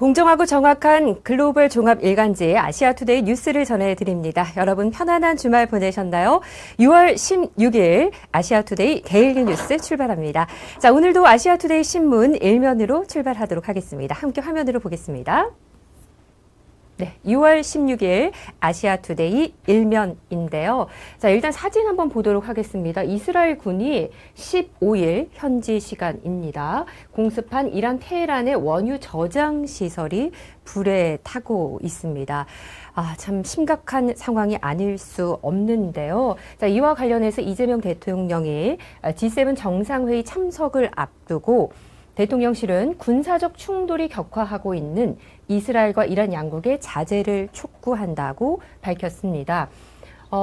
공정하고 정확한 글로벌 종합 일간지 아시아투데이 뉴스를 전해드립니다. 여러분 편안한 주말 보내셨나요? 6월 16일 아시아투데이 데일리 뉴스 출발합니다. 자, 오늘도 아시아투데이 신문 일면으로 출발하도록 하겠습니다. 함께 화면으로 보겠습니다. 네, 6월 16일 아시아투데이 일면인데요. 자, 일단 사진 한번 보도록 하겠습니다. 이스라엘 군이 15일 현지 시간입니다. 공습한 이란 테헤란의 원유 저장 시설이 불에 타고 있습니다. 참 심각한 상황이 아닐 수 없는데요. 자, 이와 관련해서 이재명 대통령이 G7 정상회의 참석을 앞두고 대통령실은 군사적 충돌이 격화하고 있는 이스라엘과 이란 양국의 자제를 촉구한다고 밝혔습니다.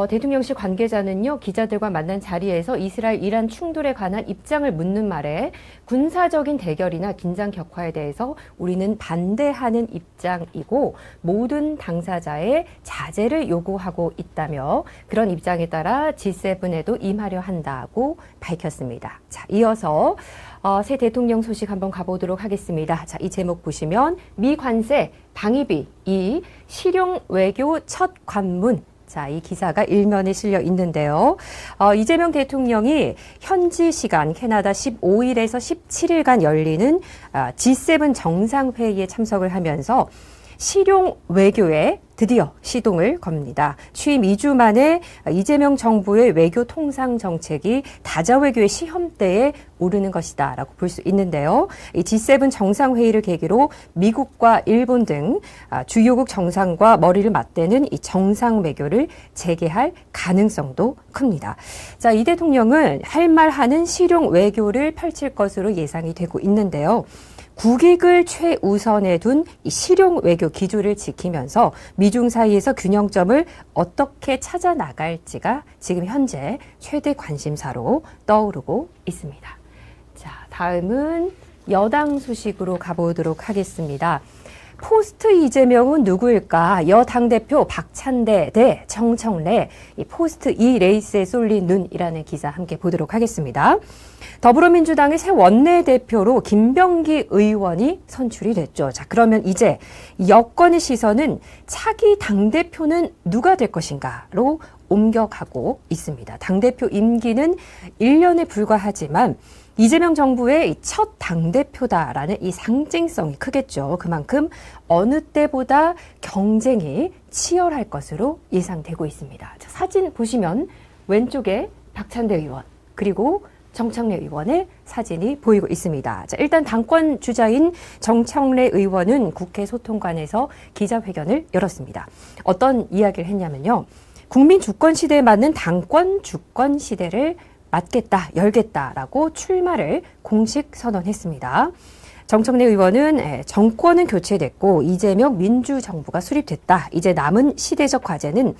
대통령실 관계자는요, 기자들과 만난 자리에서 이스라엘 이란 충돌에 관한 입장을 묻는 말에 군사적인 대결이나 긴장 격화에 대해서 우리는 반대하는 입장이고 모든 당사자의 자제를 요구하고 있다며 그런 입장에 따라 G7에도 임하려 한다고 밝혔습니다. 자, 이어서 새 대통령 소식 한번 가보도록 하겠습니다. 자, 이 제목 보시면 미 관세, 방위비, 이 실용 외교 첫 관문. 자, 이 기사가 일면에 실려 있는데요. 이재명 대통령이 현지 시간 캐나다 15일에서 17일간 열리는 G7 정상회의에 참석을 하면서 실용 외교에 드디어 시동을 겁니다. 취임 2주 만에 이재명 정부의 외교 통상 정책이 다자 외교의 시험대에 오르는 것이다라고 볼 수 있는데요. 이 G7 정상회의를 계기로 미국과 일본 등 주요국 정상과 머리를 맞대는 이 정상 외교를 재개할 가능성도 큽니다. 자, 이 대통령은 할 말하는 실용 외교를 펼칠 것으로 예상이 되고 있는데요. 국익을 최우선에 둔 이 실용 외교 기조를 지키면서 미중 사이에서 균형점을 어떻게 찾아 나갈지가 지금 현재 최대 관심사로 떠오르고 있습니다. 자, 다음은 여당 소식으로 가보도록 하겠습니다. 포스트 이재명은 누구일까? 여당대표 박찬대 대 정청래, 이 포스트 이 레이스에 쏠린 눈이라는 기사 함께 보도록 하겠습니다. 더불어민주당의 새 원내대표로 김병기 의원이 선출이 됐죠. 자, 그러면 이제 여권의 시선은 차기 당대표는 누가 될 것인가로 옮겨가고 있습니다. 당대표 임기는 1년에 불과하지만 이재명 정부의 첫 당대표다라는 이 상징성이 크겠죠. 그만큼 어느 때보다 경쟁이 치열할 것으로 예상되고 있습니다. 자, 사진 보시면 왼쪽에 박찬대 의원 그리고 정청래 의원의 사진이 보이고 있습니다. 자, 일단 당권 주자인 정청래 의원은 국회 소통관에서 기자회견을 열었습니다. 어떤 이야기를 했냐면요. 국민 주권 시대에 맞는 당권 주권 시대를 맞겠다, 열겠다라고 출마를 공식 선언했습니다. 정청래 의원은 정권은 교체됐고 이재명 민주정부가 수립됐다. 이제 남은 시대적 과제는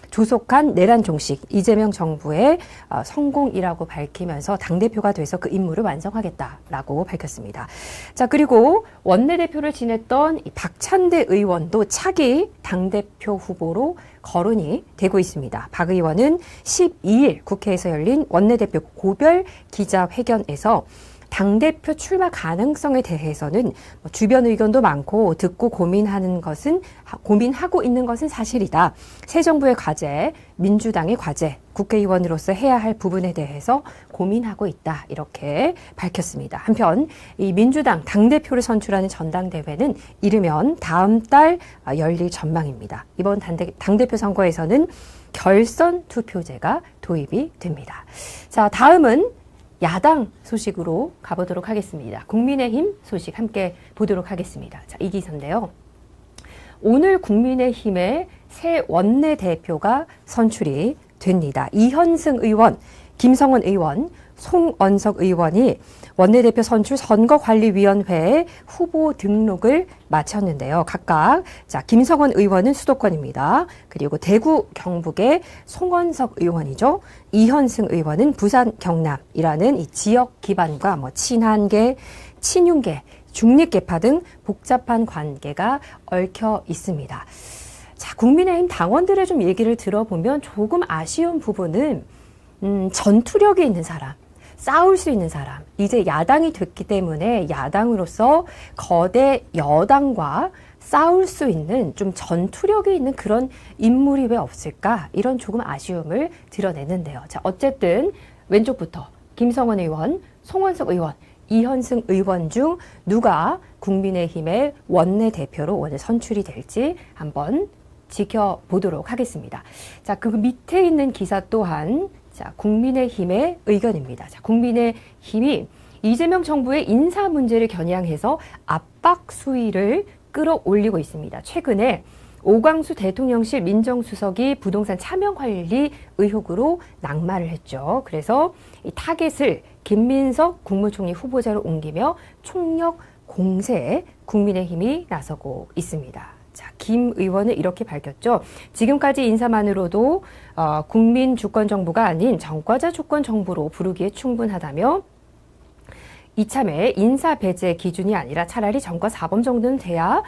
조속한 내란 종식, 이재명 정부의 성공이라고 밝히면서 당대표가 돼서 그 임무를 완성하겠다라고 밝혔습니다. 자, 그리고 원내대표를 지냈던 이 박찬대 의원도 차기 당대표 후보로 거론이 되고 있습니다. 박 의원은 12일 국회에서 열린 원내대표 고별 기자회견에서 당대표 출마 가능성에 대해서는 주변 의견도 많고 듣고 고민하고 있는 것은 사실이다. 새 정부의 과제, 민주당의 과제, 국회의원으로서 해야 할 부분에 대해서 고민하고 있다. 이렇게 밝혔습니다. 한편 이 민주당 당대표를 선출하는 전당대회는 이르면 다음 달 열릴 전망입니다. 이번 당대표 선거에서는 결선 투표제가 도입이 됩니다. 자, 다음은 야당 소식으로 가보도록 하겠습니다. 국민의힘 소식 함께 보도록 하겠습니다. 자, 이 기사인데요. 오늘 국민의힘의 새 원내대표가 선출이 됩니다. 이현승 의원, 김성원 의원, 송언석 의원이 원내대표 선출 선거관리위원회에 후보 등록을 마쳤는데요. 각각 김성원 의원은 수도권입니다. 그리고 대구 경북의 송언석 의원이죠. 이현승 의원은 부산 경남이라는 이 지역 기반과 친한계, 친윤계, 중립계파 등 복잡한 관계가 얽혀 있습니다. 자, 국민의힘 당원들의 좀 얘기를 들어보면 조금 아쉬운 부분은 전투력이 있는 사람, 싸울 수 있는 사람, 이제 야당이 됐기 때문에 야당으로서 거대 여당과 싸울 수 있는 좀 전투력이 있는 그런 인물이 왜 없을까? 이런 조금 아쉬움을 드러내는데요. 자, 어쨌든 왼쪽부터 김성원 의원, 송원석 의원, 이현승 의원 중 누가 국민의힘의 원내대표로 오늘 선출이 될지 한번 지켜보도록 하겠습니다. 자, 그 밑에 있는 기사 또한 자, 국민의힘의 의견입니다. 자, 국민의힘이 이재명 정부의 인사 문제를 겨냥해서 압박 수위를 끌어올리고 있습니다. 최근에 오광수 대통령실 민정수석이 부동산 차명관리 의혹으로 낙마를 했죠. 그래서 이 타겟을 김민석 국무총리 후보자로 옮기며 총력 공세에 국민의힘이 나서고 있습니다. 자, 김 의원은 이렇게 밝혔죠. 지금까지 인사만으로도 국민 주권 정부가 아닌 정과자 주권 정부로 부르기에 충분하다며 이참에 인사 배제 기준이 아니라 차라리 정과 사범 정도는 돼야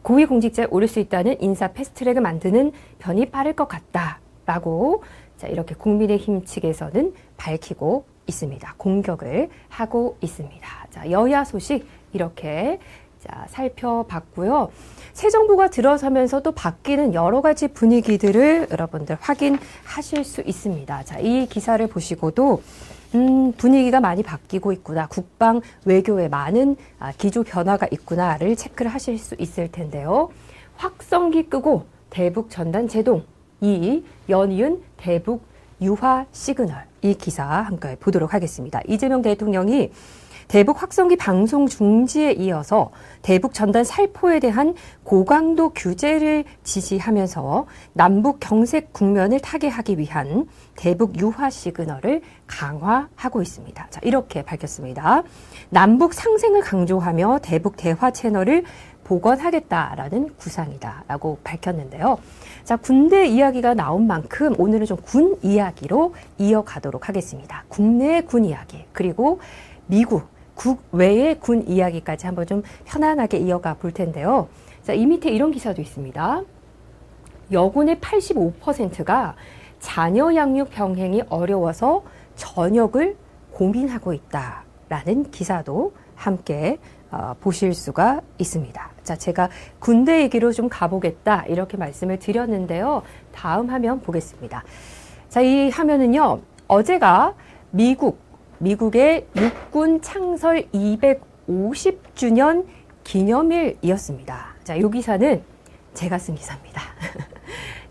고위공직자에 오를 수 있다는 인사 패스트트랙을 만드는 편이 빠를 것 같다라고 자, 이렇게 국민의힘 측에서는 밝히고 있습니다. 공격을 하고 있습니다. 자, 여야 소식 이렇게 자, 살펴봤고요. 새 정부가 들어서면서 또 바뀌는 여러 가지 분위기들을 여러분들 확인하실 수 있습니다. 자, 이 기사를 보시고도 분위기가 많이 바뀌고 있구나. 국방 외교에 많은 기조 변화가 있구나를 체크를 하실 수 있을 텐데요. 확성기 끄고 대북 전단 제동, 이 연이은 대북 유화 시그널. 이 기사 함께 보도록 하겠습니다. 이재명 대통령이 대북 확성기 방송 중지에 이어서 대북 전단 살포에 대한 고강도 규제를 지시하면서 남북 경색 국면을 타개하기 위한 대북 유화 시그널을 강화하고 있습니다. 자, 이렇게 밝혔습니다. 남북 상생을 강조하며 대북 대화 채널을 복원하겠다라는 구상이다라고 밝혔는데요. 자, 군대 이야기가 나온 만큼 오늘은 좀 군 이야기로 이어가도록 하겠습니다. 국내의 군 이야기 그리고 미국 국외의 군 이야기까지 한번 좀 편안하게 이어가 볼 텐데요. 자, 이 밑에 이런 기사도 있습니다. 여군의 85%가 자녀 양육 병행이 어려워서 전역을 고민하고 있다라는 기사도 함께 보실 수가 있습니다. 자, 제가 군대 얘기로 좀 가보겠다 이렇게 말씀을 드렸는데요. 다음 화면 보겠습니다. 자, 이 화면은요. 어제가 미국의 육군 창설 250주년 기념일이었습니다. 자, 이 기사는 제가 쓴 기사입니다.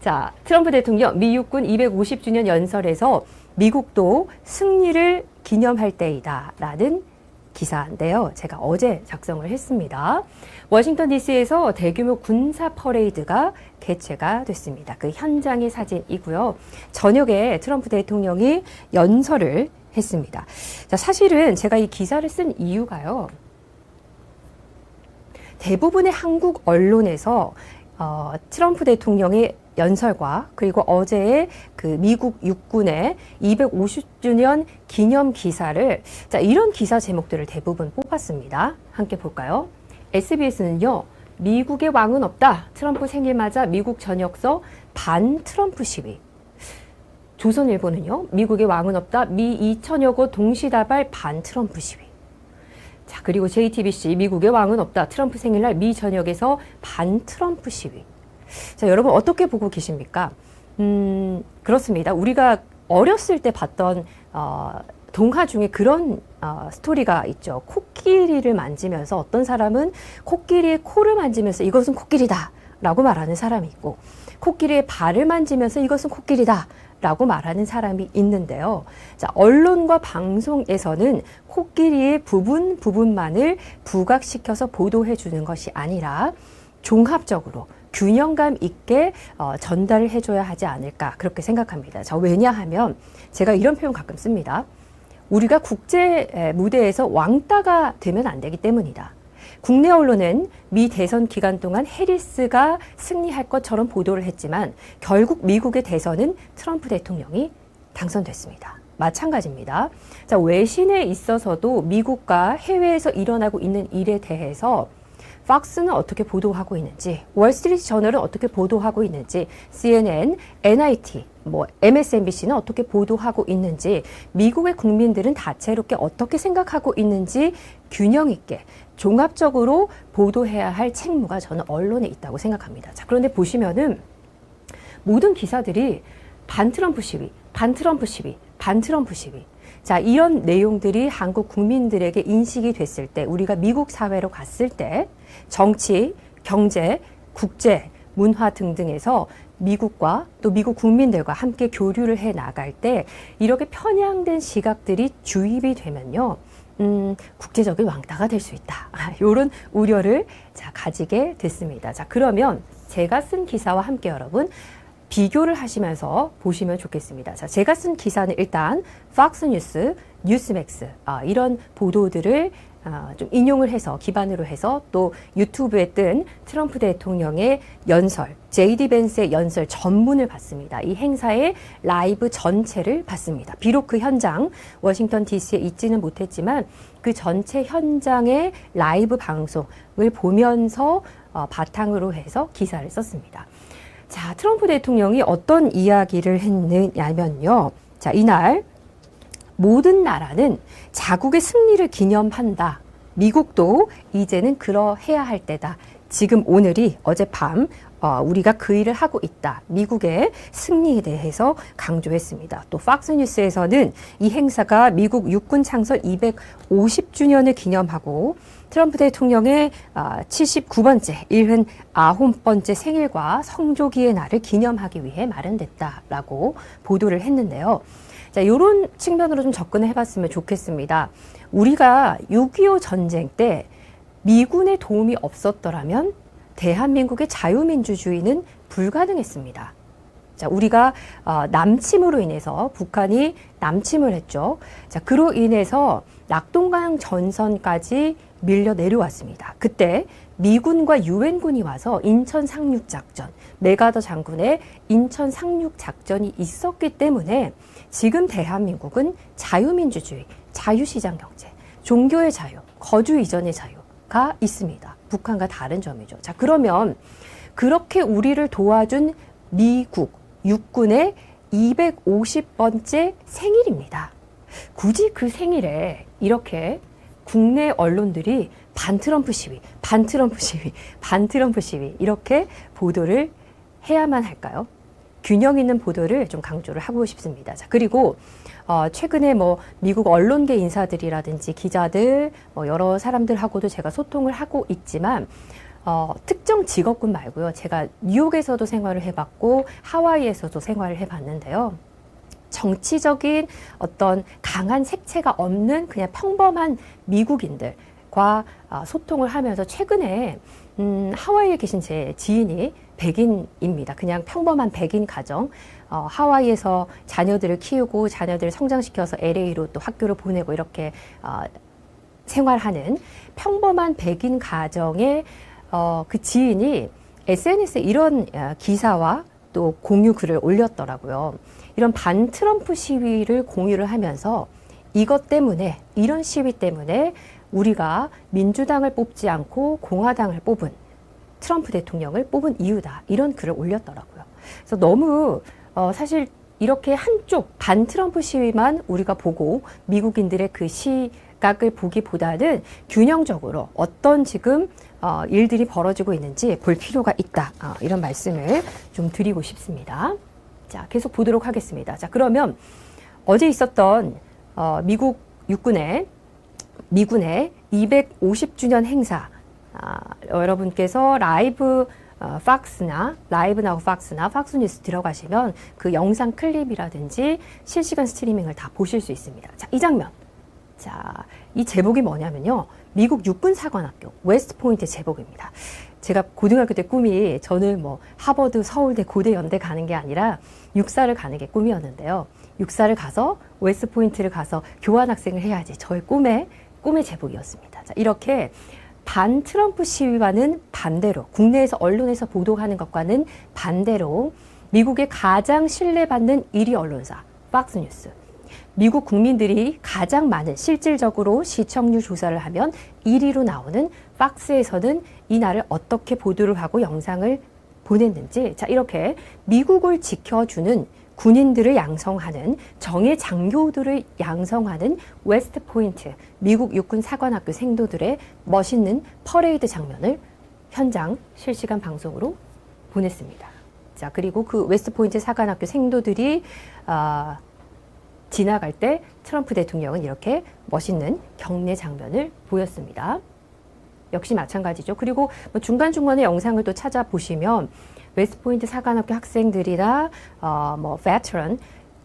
자, 트럼프 대통령 미 육군 250주년 연설에서 미국도 승리를 기념할 때이다라는 기사인데요. 제가 어제 작성을 했습니다. 워싱턴 DC에서 대규모 군사 퍼레이드가 개최가 됐습니다. 그 현장의 사진이고요. 저녁에 트럼프 대통령이 연설을 했습니다. 자, 사실은 제가 이 기사를 쓴 이유가요. 대부분의 한국 언론에서 트럼프 대통령의 연설과 그리고 어제의 그 미국 육군의 250주년 기념 기사를 자, 이런 기사 제목들을 대부분 뽑았습니다. 함께 볼까요? SBS는요. 미국의 왕은 없다. 트럼프 생일 맞아 미국 전역서 반 트럼프 시위. 조선일보는요. 미국의 왕은 없다. 미 2천여 곳 동시다발 반 트럼프 시위. 자, 그리고 JTBC 미국의 왕은 없다. 트럼프 생일날 미 전역에서 반 트럼프 시위. 자, 여러분 어떻게 보고 계십니까? 그렇습니다. 우리가 어렸을 때 봤던 동화 중에 그런 스토리가 있죠. 코끼리를 만지면서 어떤 사람은 코끼리의 코를 만지면서 이것은 코끼리다 라고 말하는 사람이 있고 코끼리의 발을 만지면서 이것은 코끼리다 라고 말하는 사람이 있는데요. 자, 언론과 방송에서는 코끼리의 부분만을 부각시켜서 보도해 주는 것이 아니라 종합적으로 균형감 있게 전달을 해줘야 하지 않을까 그렇게 생각합니다. 자, 왜냐하면 제가 이런 표현 가끔 씁니다. 우리가 국제 무대에서 왕따가 되면 안 되기 때문이다. 국내 언론은 미 대선 기간 동안 해리스가 승리할 것처럼 보도를 했지만 결국 미국의 대선은 트럼프 대통령이 당선됐습니다. 마찬가지입니다. 자, 외신에 있어서도 미국과 해외에서 일어나고 있는 일에 대해서 팍스는 어떻게 보도하고 있는지, 월스트리트 저널은 어떻게 보도하고 있는지, CNN, NIT 뭐 MSNBC는 어떻게 보도하고 있는지, 미국의 국민들은 다채롭게 어떻게 생각하고 있는지 균형 있게 종합적으로 보도해야 할 책무가 저는 언론에 있다고 생각합니다. 자, 그런데 보시면은 모든 기사들이 반트럼프 시위, 반트럼프 시위, 반트럼프 시위. 자, 이런 내용들이 한국 국민들에게 인식이 됐을 때, 우리가 미국 사회로 갔을 때 정치, 경제, 국제, 문화 등등에서 미국과 또 미국 국민들과 함께 교류를 해 나갈 때 이렇게 편향된 시각들이 주입이 되면요, 국제적인 왕따가 될 수 있다. 이런 우려를 가지게 됐습니다. 자, 그러면 제가 쓴 기사와 함께 여러분 비교를 하시면서 보시면 좋겠습니다. 자, 제가 쓴 기사는 일단 팍스뉴스, 뉴스맥스 이런 보도들을 좀 인용을 해서 기반으로 해서 또 유튜브에 뜬 트럼프 대통령의 연설, JD 벤스의 연설 전문을 봤습니다. 이 행사의 라이브 전체를 봤습니다. 비록 그 현장 워싱턴 DC에 있지는 못했지만 그 전체 현장의 라이브 방송을 보면서 바탕으로 해서 기사를 썼습니다. 자, 트럼프 대통령이 어떤 이야기를 했느냐면요. 자, 이날 모든 나라는 자국의 승리를 기념한다. 미국도 이제는 그러해야 할 때다. 지금 오늘이 어젯밤 우리가 그 일을 하고 있다. 미국의 승리에 대해서 강조했습니다. 또 팍스뉴스에서는 이 행사가 미국 육군 창설 250주년을 기념하고 트럼프 대통령의 79번째, 79번째 생일과 성조기의 날을 기념하기 위해 마련됐다라고 보도를 했는데요. 자, 이런 측면으로 좀 접근을 해봤으면 좋겠습니다. 우리가 6.25 전쟁 때 미군의 도움이 없었더라면 대한민국의 자유민주주의는 불가능했습니다. 자, 우리가 남침으로 인해서 북한이 남침을 했죠. 자, 그로 인해서 낙동강 전선까지 밀려 내려왔습니다. 그때 미군과 유엔군이 와서 인천 상륙작전, 메가더 장군의 인천 상륙작전이 있었기 때문에 지금 대한민국은 자유민주주의, 자유시장 경제, 종교의 자유, 거주 이전의 자유가 있습니다. 북한과 다른 점이죠. 자, 그러면 그렇게 우리를 도와준 미국 육군의 250번째 생일입니다. 굳이 그 생일에 이렇게 국내 언론들이 반트럼프 시위, 반트럼프 시위, 반트럼프 시위 이렇게 보도를 해야만 할까요? 균형 있는 보도를 좀 강조를 하고 싶습니다. 자, 그리고 최근에 뭐 미국 언론계 인사들이라든지 기자들, 여러 사람들하고도 제가 소통을 하고 있지만 특정 직업군 말고요. 제가 뉴욕에서도 생활을 해봤고 하와이에서도 생활을 해봤는데요. 정치적인 어떤 강한 색채가 없는 그냥 평범한 미국인들과 소통을 하면서 최근에 하와이에 계신 제 지인이 백인입니다. 그냥 평범한 백인 가정, 하와이에서 자녀들을 키우고 자녀들을 성장시켜서 LA로 또 학교를 보내고 이렇게 생활하는 평범한 백인 가정의 그 지인이 SNS에 이런 기사와 또 공유 글을 올렸더라고요. 이런 반트럼프 시위를 공유를 하면서 이것 때문에, 이런 시위 때문에 우리가 민주당을 뽑지 않고 공화당을 뽑은 트럼프 대통령을 뽑은 이유다. 이런 글을 올렸더라고요. 그래서 너무 사실 이렇게 한쪽 반트럼프 시위만 우리가 보고 미국인들의 그 시각을 보기보다는 균형적으로 어떤 지금 일들이 벌어지고 있는지 볼 필요가 있다. 이런 말씀을 좀 드리고 싶습니다. 자, 계속 보도록 하겠습니다. 자, 그러면 어제 있었던 미국 육군의 미군의 250주년 행사, 여러분께서 라이브 팍스나 라이브 나우 팍스나 팍스뉴스 들어가시면 그 영상 클립이라든지 실시간 스트리밍을 다 보실 수 있습니다. 자, 이 장면. 자, 이 제복이 뭐냐면요. 미국 육군사관학교 웨스트포인트 제복입니다. 제가 고등학교 때 꿈이 저는 뭐 하버드, 서울대, 고대, 연대 가는 게 아니라 육사를 가는 게 꿈이었는데요. 육사를 가서 웨스트포인트를 가서 교환학생을 해야지 저의 꿈의 제복이었습니다. 자, 이렇게 반트럼프 시위와는 반대로 국내에서 언론에서 보도하는 것과는 반대로 미국의 가장 신뢰받는 1위 언론사 팍스뉴스, 미국 국민들이 가장 많은 실질적으로 시청률 조사를 하면 1위로 나오는 팍스에서는 이날을 어떻게 보도를 하고 영상을 보냈는지, 자, 이렇게 미국을 지켜주는 군인들을 양성하는 정예 장교들을 양성하는 웨스트 포인트 미국 육군 사관학교 생도들의 멋있는 퍼레이드 장면을 현장 실시간 방송으로 보냈습니다. 자, 그리고 그 웨스트 포인트 사관학교 생도들이 지나갈 때 트럼프 대통령은 이렇게 멋있는 격례 장면을 보였습니다. 역시 마찬가지죠. 그리고 뭐 중간중간에 영상을 또 찾아보시면 웨스트포인트 사관학교 학생들이나 뭐 veteran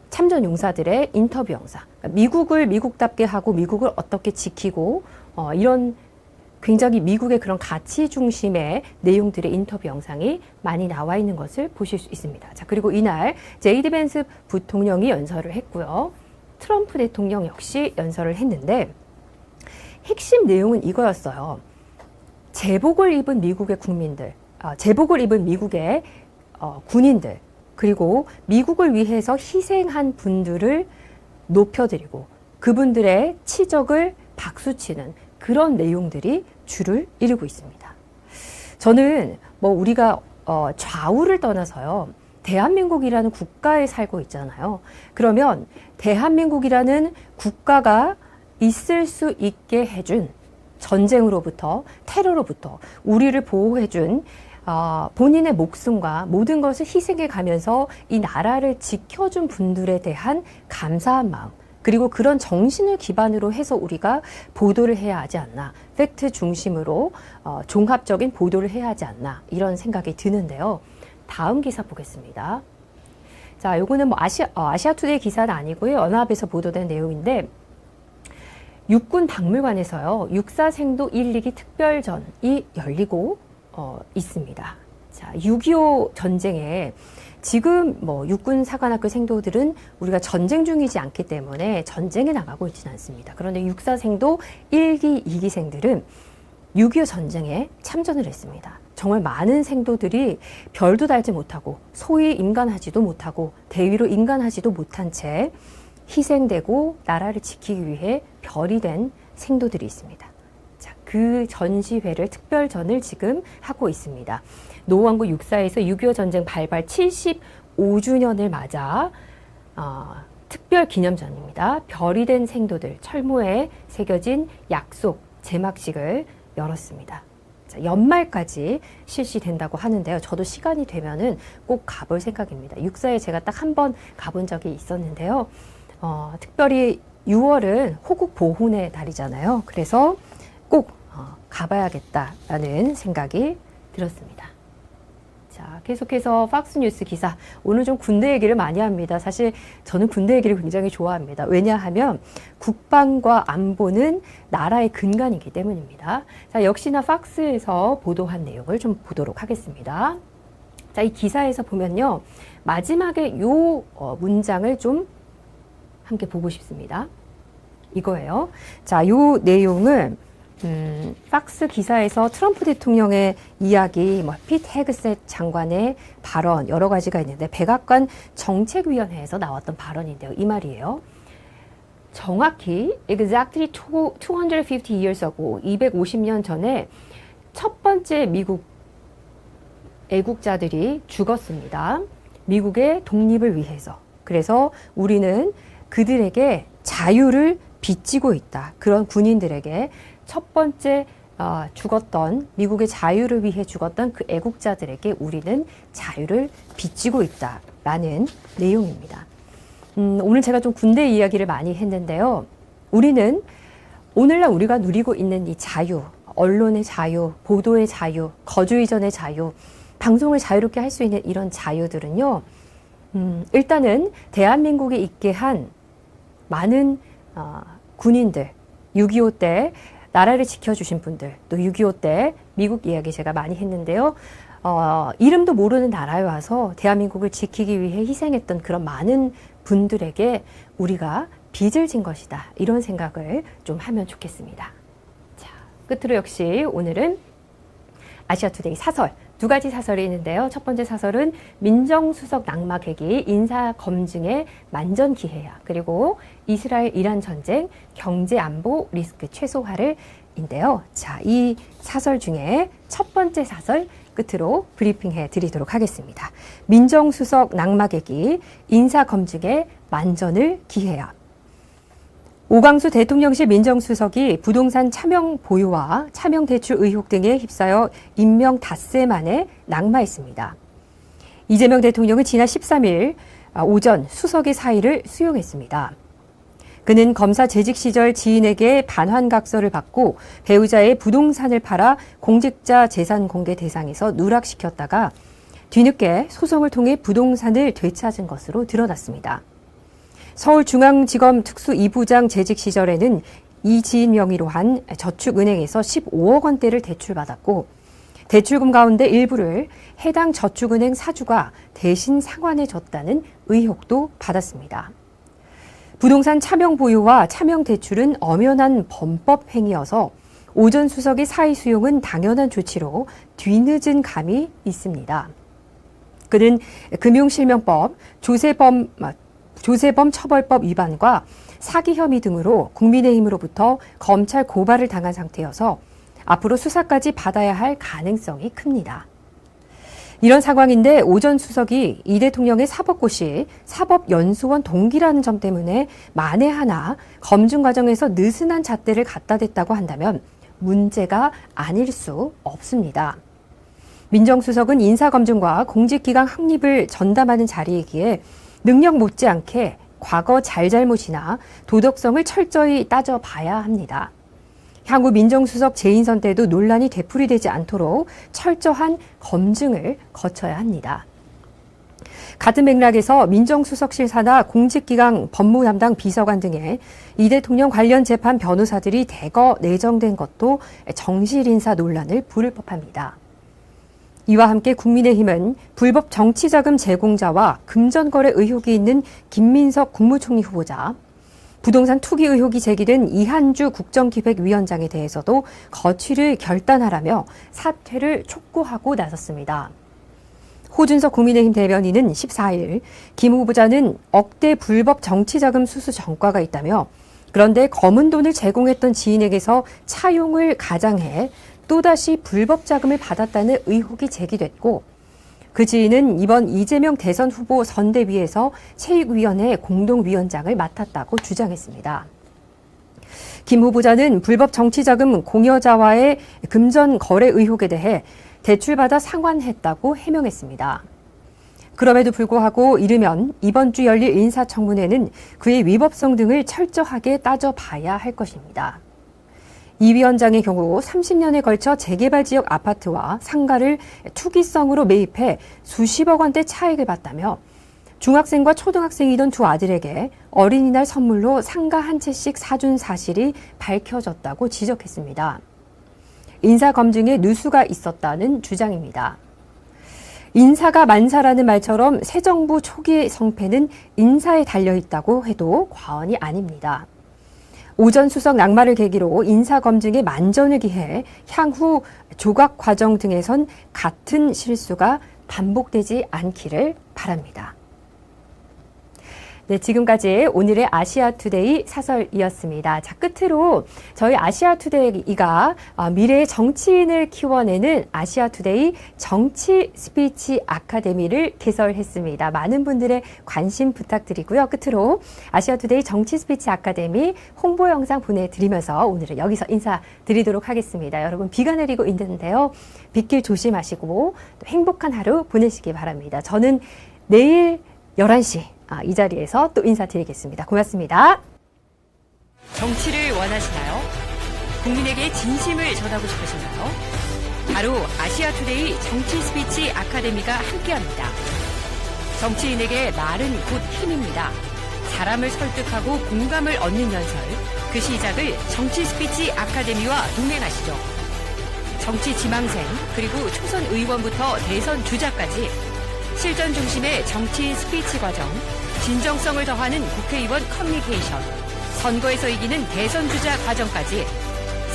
참전 용사들의 인터뷰 영상, 미국을 미국답게 하고 미국을 어떻게 지키고 이런 굉장히 미국의 그런 가치 중심의 내용들의 인터뷰 영상이 많이 나와 있는 것을 보실 수 있습니다. 자, 그리고 이날 제이디 벤스 부통령이 연설을 했고요. 트럼프 대통령 역시 연설을 했는데 핵심 내용은 이거였어요. 제복을 입은 미국의 국민들, 제복을 입은 미국의 군인들, 그리고 미국을 위해서 희생한 분들을 높여드리고 그분들의 치적을 박수치는 그런 내용들이 주를 이루고 있습니다. 저는 뭐 우리가 좌우를 떠나서요. 대한민국이라는 국가에 살고 있잖아요. 그러면 대한민국이라는 국가가 있을 수 있게 해준 전쟁으로부터 테러로부터 우리를 보호해준 본인의 목숨과 모든 것을 희생해 가면서 이 나라를 지켜준 분들에 대한 감사한 마음 그리고 그런 정신을 기반으로 해서 우리가 보도를 해야 하지 않나 팩트 중심으로 종합적인 보도를 해야 하지 않나 이런 생각이 드는데요. 다음 기사 보겠습니다. 자, 요거는 뭐 아시아투데이 기사는 아니고요. 연합에서 보도된 내용인데 육군 박물관에서요. 육사생도 1, 2기 특별전이 열리고 있습니다. 자, 6.25 전쟁에 지금 뭐 육군 사관학교 생도들은 우리가 전쟁 중이지 않기 때문에 전쟁에 나가고 있지는 않습니다. 그런데 육사생도 1기, 2기생들은 6.25 전쟁에 참전을 했습니다. 정말 많은 생도들이 별도 달지 못하고 소위 인간하지도 못하고 대위로 인간하지도 못한 채 희생되고 나라를 지키기 위해 별이 된 생도들이 있습니다. 자, 그 전시회를 특별전을 지금 하고 있습니다. 노원구 육사에서 6.25 전쟁 발발 75주년을 맞아 특별 기념전입니다. 별이 된 생도들 철모에 새겨진 약속 제막식을 열었습니다. 자, 연말까지 실시된다고 하는데요. 저도 시간이 되면은 꼭 가볼 생각입니다. 육사에 제가 딱 한 번 가본 적이 있었는데요. 특별히 6월은 호국 보훈의 달이잖아요. 그래서 꼭 가봐야겠다라는 생각이 들었습니다. 자, 계속해서 팍스뉴스 기사. 오늘 좀 군대 얘기를 많이 합니다. 사실 저는 군대 얘기를 굉장히 좋아합니다. 왜냐하면 국방과 안보는 나라의 근간이기 때문입니다. 자, 역시나 팍스에서 보도한 내용을 좀 보도록 하겠습니다. 자, 이 기사에서 보면요. 마지막에 요 문장을 좀 함께 보고 싶습니다. 이거예요. 자, 요 내용을 팍스 기사에서 트럼프 대통령의 이야기, 뭐 피트 헤그셋 장관의 발언 여러 가지가 있는데 백악관 정책위원회에서 나왔던 발언인데요. 이 말이에요. 정확히 exactly 250 years ago, 250년 전에 첫 번째 미국 애국자들이 죽었습니다. 미국의 독립을 위해서. 그래서 우리는 그들에게 자유를 빚지고 있다. 그런 군인들에게 첫 번째 죽었던 미국의 자유를 위해 죽었던 그 애국자들에게 우리는 자유를 빚지고 있다라는 내용입니다. 오늘 제가 좀 군대 이야기를 많이 했는데요. 우리는 오늘날 우리가 누리고 있는 이 자유, 언론의 자유, 보도의 자유, 거주 이전의 자유, 방송을 자유롭게 할 수 있는 이런 자유들은요. 일단은 대한민국에 있게 한 많은 군인들, 6.25 때 나라를 지켜주신 분들, 또 6.25 때 미국 이야기 제가 많이 했는데요. 이름도 모르는 나라에 와서 대한민국을 지키기 위해 희생했던 그런 많은 분들에게 우리가 빚을 진 것이다. 이런 생각을 좀 하면 좋겠습니다. 자, 끝으로 역시 오늘은 아시아투데이 사설, 두 가지 사설이 있는데요. 첫 번째 사설은 민정수석 낙마계기 인사검증의 만전기회야. 그리고 이스라엘 이란 전쟁 경제안보 리스크 최소화를 인데요. 자, 이 사설 중에 첫 번째 사설 끝으로 브리핑해 드리도록 하겠습니다. 민정수석 낙마객이 인사검증에 만전을 기해야. 오광수 대통령실 민정수석이 부동산 차명 보유와 차명 대출 의혹 등에 휩싸여 임명 닷새 만에 낙마했습니다. 이재명 대통령은 지난 13일 오전 수석의 사의를 수용했습니다. 그는 검사 재직 시절 지인에게 반환각서를 받고 배우자의 부동산을 팔아 공직자 재산 공개 대상에서 누락시켰다가 뒤늦게 소송을 통해 부동산을 되찾은 것으로 드러났습니다. 서울중앙지검 특수 2부장 재직 시절에는 이 지인 명의로 한 저축은행에서 15억 원대를 대출받았고 대출금 가운데 일부를 해당 저축은행 사주가 대신 상환해줬다는 의혹도 받았습니다. 부동산 차명 보유와 차명 대출은 엄연한 범법 행위여서 오 전 수석의 사의 수용은 당연한 조치로 뒤늦은 감이 있습니다. 그는 금융실명법, 조세범 처벌법 위반과 사기 혐의 등으로 국민의힘으로부터 검찰 고발을 당한 상태여서 앞으로 수사까지 받아야 할 가능성이 큽니다. 이런 상황인데 오 전 수석이 이 대통령의 사법고시 사법연수원 동기라는 점 때문에 만에 하나 검증 과정에서 느슨한 잣대를 갖다 댔다고 한다면 문제가 아닐 수 없습니다. 민정수석은 인사검증과 공직기강 확립을 전담하는 자리이기에 능력 못지않게 과거 잘잘못이나 도덕성을 철저히 따져봐야 합니다. 향후 민정수석 재인선 때도 논란이 되풀이되지 않도록 철저한 검증을 거쳐야 합니다. 같은 맥락에서 민정수석실 산하 공직기강 법무담당 비서관 등의 이 대통령 관련 재판 변호사들이 대거 내정된 것도 정실인사 논란을 부를 법합니다. 이와 함께 국민의힘은 불법 정치자금 제공자와 금전거래 의혹이 있는 김민석 국무총리 후보자, 부동산 투기 의혹이 제기된 이한주 국정기획위원장에 대해서도 거취를 결단하라며 사퇴를 촉구하고 나섰습니다. 호준석 국민의힘 대변인은 14일 김 후보자는 억대 불법 정치자금 수수 전과가 있다며 그런데 검은 돈을 제공했던 지인에게서 차용을 가장해 또다시 불법 자금을 받았다는 의혹이 제기됐고 그 지인은 이번 이재명 대선 후보 선대위에서 체육위원회 공동위원장을 맡았다고 주장했습니다. 김 후보자는 불법 정치자금 공여자와의 금전 거래 의혹에 대해 대출받아 상환했다고 해명했습니다. 그럼에도 불구하고 이르면 이번 주 열릴 인사청문회는 그의 위법성 등을 철저하게 따져봐야 할 것입니다. 이 위원장의 경우 30년에 걸쳐 재개발 지역 아파트와 상가를 투기성으로 매입해 수십억 원대 차익을 봤다며 중학생과 초등학생이던 두 아들에게 어린이날 선물로 상가 한 채씩 사준 사실이 밝혀졌다고 지적했습니다. 인사검증에 누수가 있었다는 주장입니다. 인사가 만사라는 말처럼 새 정부 초기의 성패는 인사에 달려있다고 해도 과언이 아닙니다. 오 전 수석 낙마를 계기로 인사검증에 만전을 기해 향후 조각 과정 등에선 같은 실수가 반복되지 않기를 바랍니다. 네, 지금까지 오늘의 아시아투데이 사설이었습니다. 자, 끝으로 저희 아시아투데이가 미래의 정치인을 키워내는 아시아투데이 정치 스피치 아카데미를 개설했습니다. 많은 분들의 관심 부탁드리고요. 끝으로 아시아투데이 정치 스피치 아카데미 홍보 영상 보내드리면서 오늘은 여기서 인사드리도록 하겠습니다. 여러분 비가 내리고 있는데요. 빗길 조심하시고 또 행복한 하루 보내시기 바랍니다. 저는 내일 11시 이 자리에서 또 인사드리겠습니다. 고맙습니다. 정치를 원하시나요? 국민에게 진심을 전하고 싶으신가요? 바로 아시아투데이 정치 스피치 아카데미가 함께합니다. 정치인에게 말은 곧 힘입니다. 사람을 설득하고 공감을 얻는 연설, 그 시작을 정치 스피치 아카데미와 동행하시죠. 정치 지망생, 그리고 초선 의원부터 대선 주자까지 실전 중심의 정치 스피치 과정, 진정성을 더하는 국회의원 커뮤니케이션, 선거에서 이기는 대선 주자 과정까지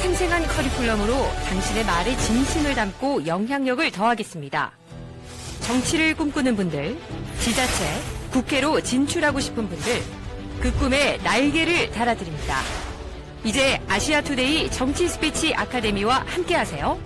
생생한 커리큘럼으로 당신의 말에 진심을 담고 영향력을 더하겠습니다. 정치를 꿈꾸는 분들, 지자체, 국회로 진출하고 싶은 분들, 그 꿈에 날개를 달아드립니다. 이제 아시아투데이 정치 스피치 아카데미와 함께하세요.